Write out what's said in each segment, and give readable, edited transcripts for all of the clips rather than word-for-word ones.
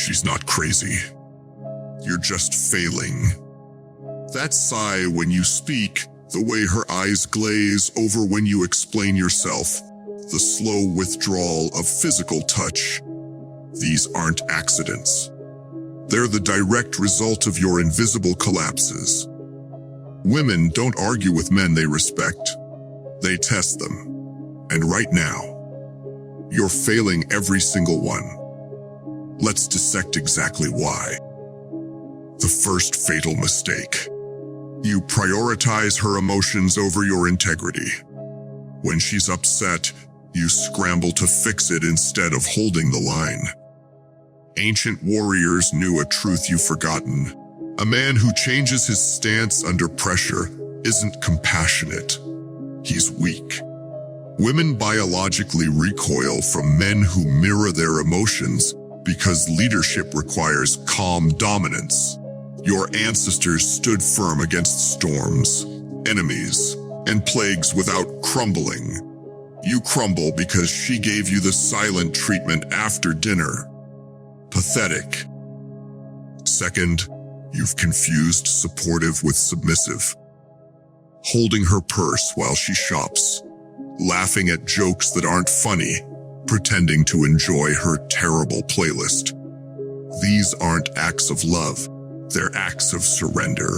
She's not crazy. You're just failing. That sigh when you speak, the way her eyes glaze over when you explain yourself, the slow withdrawal of physical touch. These aren't accidents. They're the direct result of your invisible collapses. Women don't argue with men they respect. They test them. And right now, you're failing every single one. Let's dissect exactly why. The first fatal mistake. You prioritize her emotions over your integrity. When she's upset, you scramble to fix it instead of holding the line. Ancient warriors knew a truth you've forgotten. A man who changes his stance under pressure isn't compassionate. He's weak. Women biologically recoil from men who mirror their emotions because leadership requires calm dominance. Your ancestors stood firm against storms, enemies, and plagues without crumbling. You crumble because she gave you the silent treatment after dinner. Pathetic. Second, you've confused supportive with submissive. Holding her purse while she shops, laughing at jokes that aren't funny, pretending to enjoy her terrible playlist. These aren't acts of love, they're acts of surrender.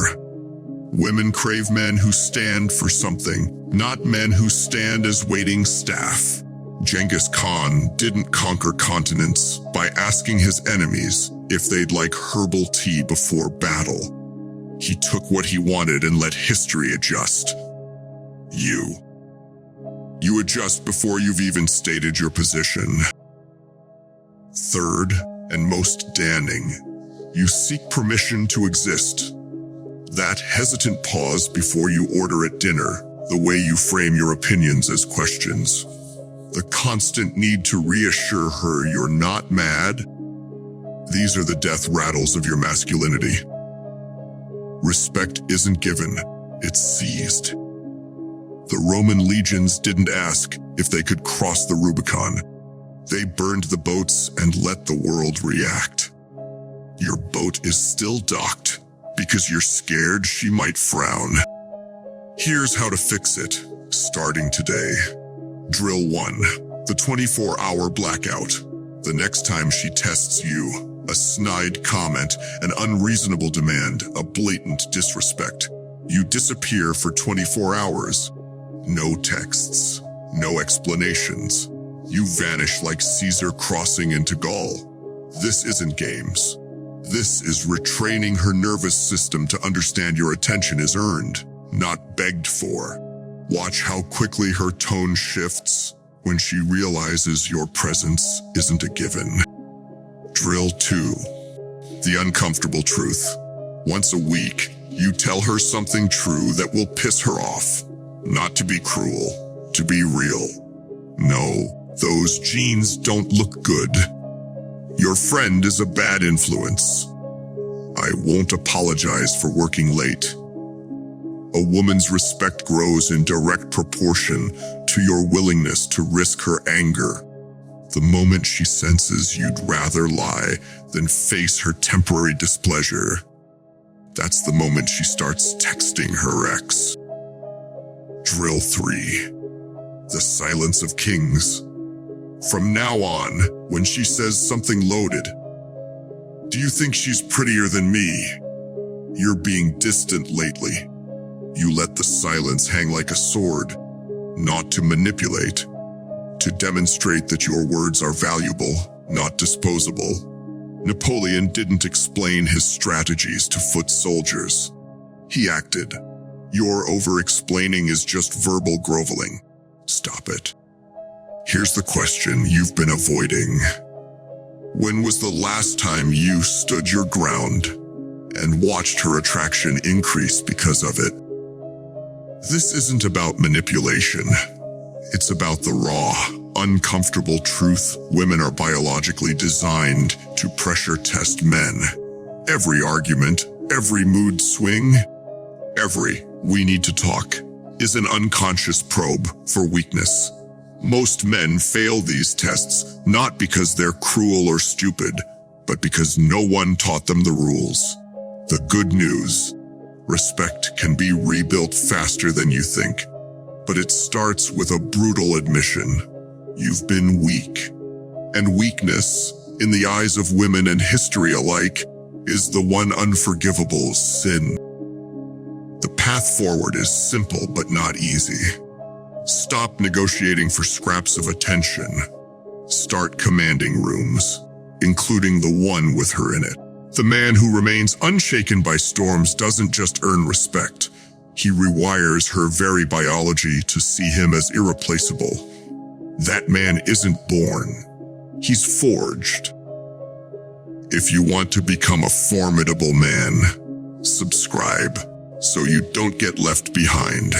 Women crave men who stand for something, not men who stand as waiting staff. Genghis Khan didn't conquer continents by asking his enemies if they'd like herbal tea before battle. He took what he wanted and let history adjust. You adjust before you've even stated your position. Third, and most damning, you seek permission to exist. That hesitant pause before you order at dinner, the way you frame your opinions as questions. The constant need to reassure her you're not mad. These are the death rattles of your masculinity. Respect isn't given, it's seized. The Roman legions didn't ask if they could cross the Rubicon. They burned the boats and let the world react. Your boat is still docked because you're scared she might frown. Here's how to fix it, starting today. Drill 1, the 24-hour blackout. The next time she tests you, a snide comment, an unreasonable demand, a blatant disrespect, you disappear for 24 hours. No texts, no explanations. You vanish like Caesar crossing into Gaul. This isn't games. This is retraining her nervous system to understand your attention is earned, not begged for. Watch how quickly her tone shifts when she realizes your presence isn't a given. Drill 2, the uncomfortable truth. Once a week, you tell her something true that will piss her off. Not to be cruel, to be real. No, those jeans don't look good. Your friend is a bad influence. I won't apologize for working late. A woman's respect grows in direct proportion to your willingness to risk her anger. The moment she senses you'd rather lie than face her temporary displeasure, that's the moment she starts texting her ex. Drill 3, the silence of kings. From now on, when she says something loaded, do you think she's prettier than me? You're being distant lately. You let the silence hang like a sword, not to manipulate, to demonstrate that your words are valuable, not disposable. Napoleon didn't explain his strategies to foot soldiers. He acted. Your over-explaining is just verbal groveling. Stop it. Here's the question you've been avoiding. When was the last time you stood your ground and watched her attraction increase because of it? This isn't about manipulation. It's about the raw, uncomfortable truth women are biologically designed to pressure test men. Every argument, every mood swing, every "we need to talk" is an unconscious probe for weakness. Most men fail these tests not because they're cruel or stupid, but because no one taught them the rules. The good news: respect can be rebuilt faster than you think. But it starts with a brutal admission. You've been weak. And weakness, in the eyes of women and history alike, is the one unforgivable sin. The path forward is simple but not easy. Stop negotiating for scraps of attention. Start commanding rooms, including the one with her in it. The man who remains unshaken by storms doesn't just earn respect. He rewires her very biology to see him as irreplaceable. That man isn't born. He's forged. If you want to become a formidable man, subscribe so you don't get left behind.